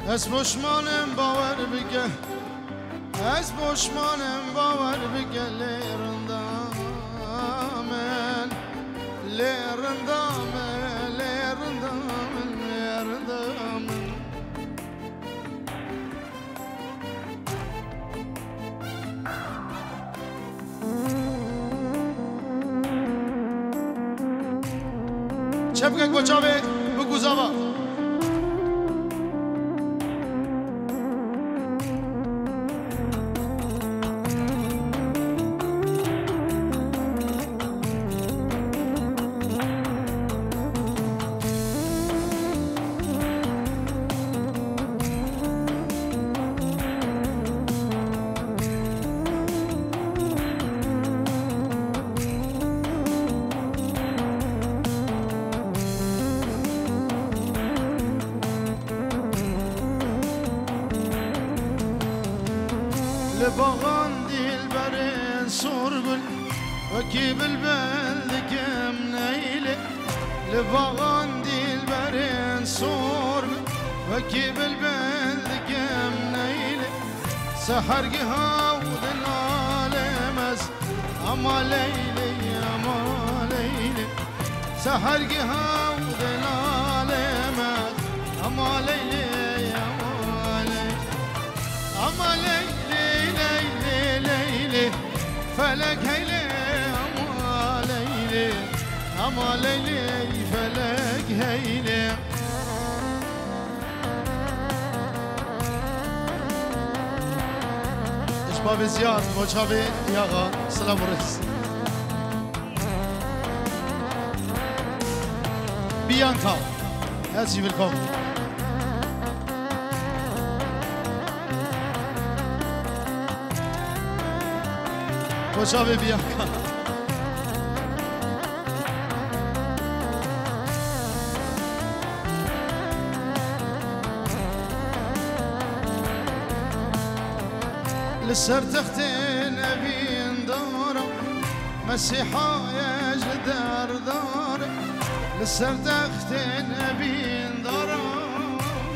از پشمانم باور بگه از پشمانم باور بگه لیرندامن لیرندامن لیرندامن لیرندامن چه بگه گوچاوه بگو زابا لبغان دلبرين صورقل وكيب البلد كم نيلة لبغان دلبرين صورقل وكيب البلد كم نيلة سحر قهاود العالمس أما ليلي أما ليلي سحر قهاود العالمس أما ليلي أما ليلي فلك هيلي أما ليلي فلك هيلي اشباب زياد وشابي ياغا سلام ورس بيانكا herzlich willkommen خوشا به بیانکا لسر تختين أبين دارا مسيحا يجدر دارا لسر تختين أبين دارا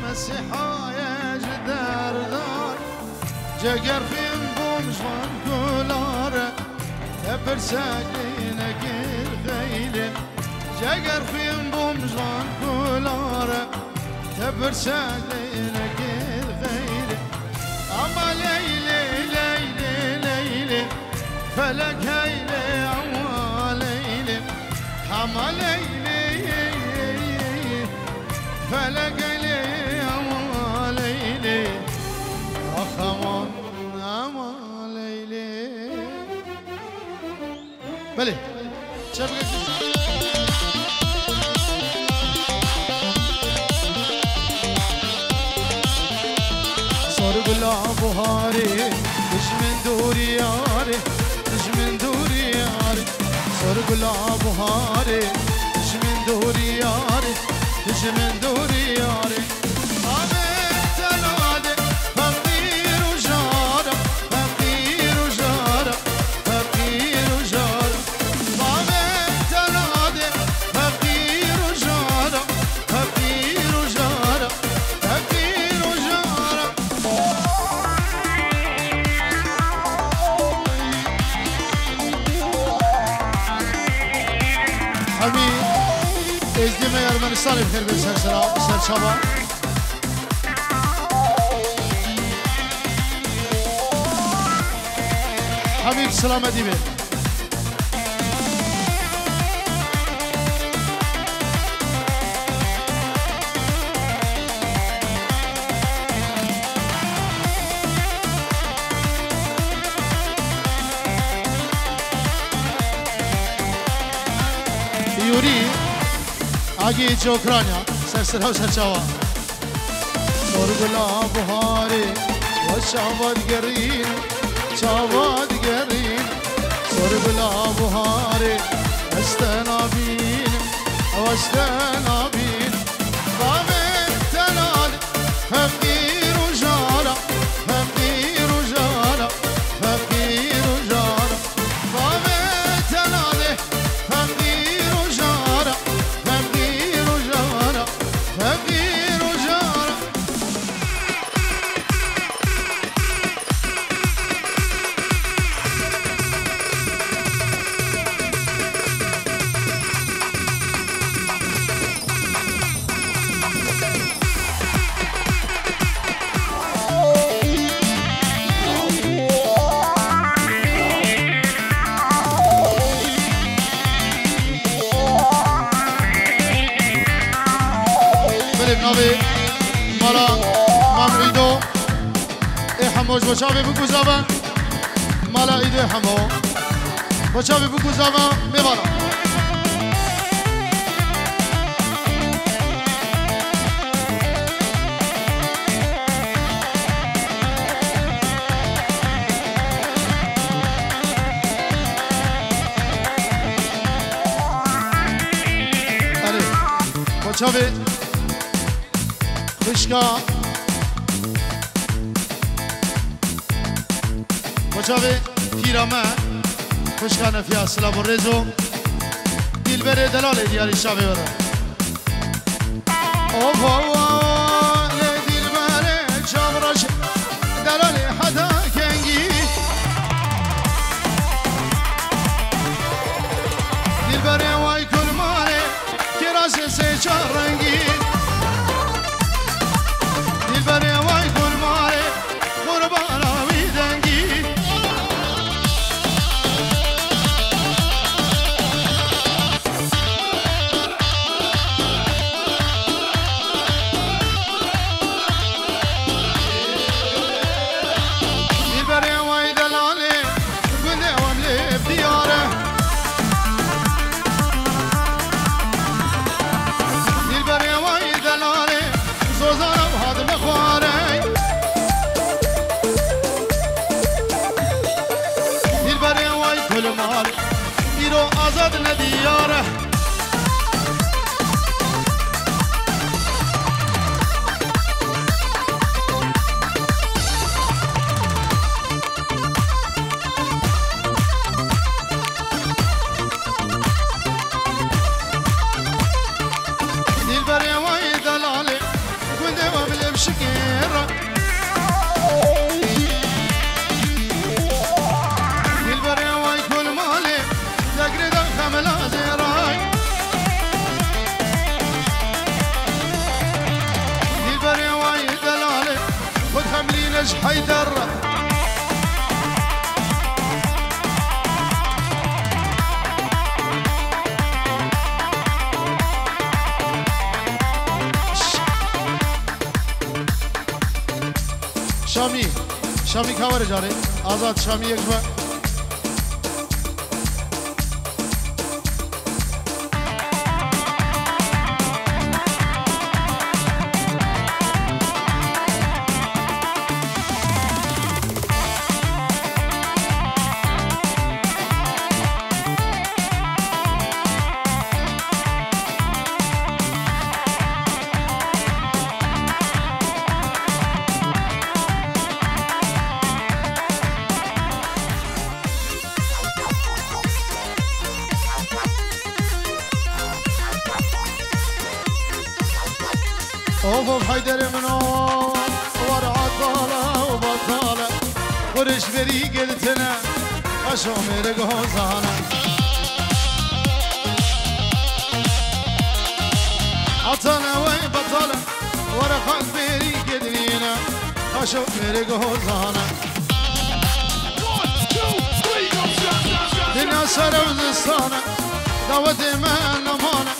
مسيحا يجدر دارا جگر فين بومشوان كولارا تبرساقين أكير غيلي جگر فين بومشوان كولارا تبرساقين أكير غيلي أما ليلي ليلي ليلي فلك هيلي أما ليلي أما ليلي فلك هيلي أما ليلي أخمان أما ليلي بلي شبكة صرقلا بهاري دش من دوري ياري دش من دوري ياري صرقلا بهاري دش من دوري ياري دش من دوري ياري آمن تنادي فقير وجارة فقير وجارة فقير وجارة آمن تنادي فقير وجارة فقير وجارة فقير وجارة حبيب ازدime Ermenistan bixir bir serçaba Habib selameti bir Yuri Agi Ukrayna sersera serçava Sorgula buhari ve şavad gerin şavad gerin Sorgula buhari esten abin esten abin Bamen tenal fakir ujara fakir ujara fakir ujara Bamen tenal fakir ujara fakir ujara fakir ujara موج بچاوی بگو زبان مالا ایده همو بچاوی بگو زبان میبالا بچاوی خشکا بچاوی پیرامه خشکا نفیا سلام و رزو دیل بره دلاله دیاری شاوی بره دیل بره چامراش دلاله حدا کنگی دیل بره وای کل ماره کراس سه چار رنگی دیل بره وای کل ماره قربان آوی دنگی دیل بره وای دلاله گنده ومله بدیاره دیل بره وای دلاله زوزانم هاد مخواره دیل بره وای کل مال ایرو آزاد ندیاره دیل بره وای دلاله گنده و بلب شکره دیل بره وای کل ماله دگره دا خملا زیرای دیل بره وای دلاله خود خملینش حیدر شامی کاوره جاره آزاد شامی یک بار اوف حيدر منو ورا طالة وبطالة ورش بري قلتنا اشومر غوزانا عطانا وين بطالة ورا خاك بري قدرينا اشومر غوزانا دنيا سر وزستانا دعوت من نمانا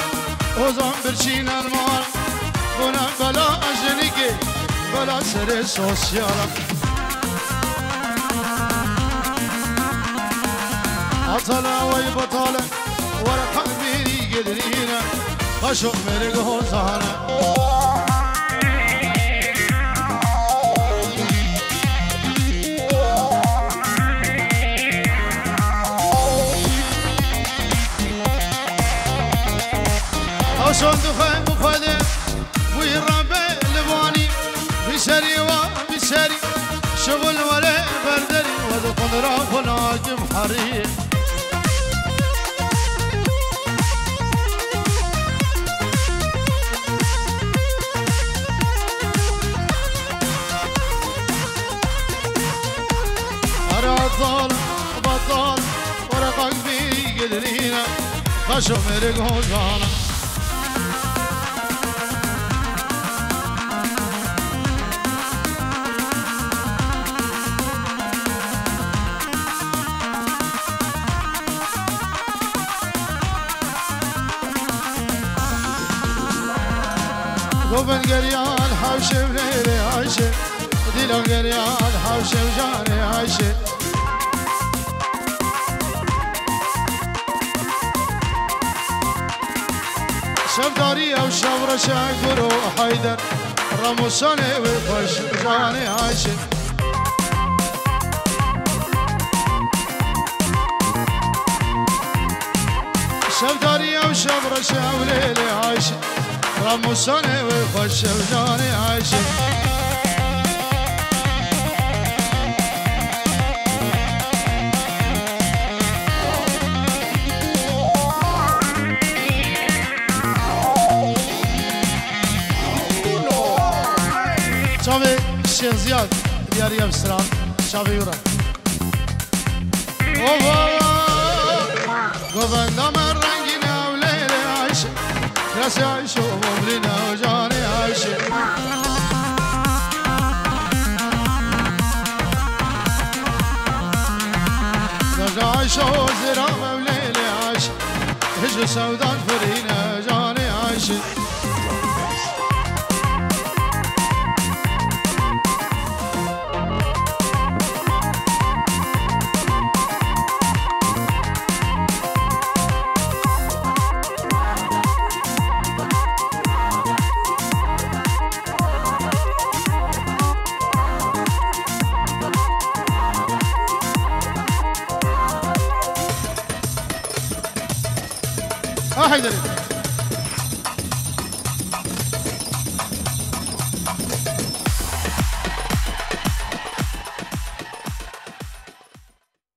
وزان برشينا المال بنا بلا اجنگی بلا سر سوسیالا عطلا وی بطالا ورقا بیری گدرینا خشو مرگ حوزانا اوشون دخل مفاده بشري شغل ولا بردري وذقن رافنا جمحري أرى بطال ورقك بي قدرينا خشو مرق هوزانا وبن قريان حوش بليلي عايشة دل غریان حوش جان عایشه شفداری او شور شاگر و حیدر رموسانه و خوش جان عایشه شفداری او شور شاور عایشه رموسانه و خوش جان عایشه شاوی شیخ زیاد دیاری افسران شاوی یورا گووندا من رنگین اولیل عایشه کلاس عایشه و مبلین و جان عایشه زوج عایشه و زرام اولیل عایشه هجر سودان فرین جان عایشه حيدري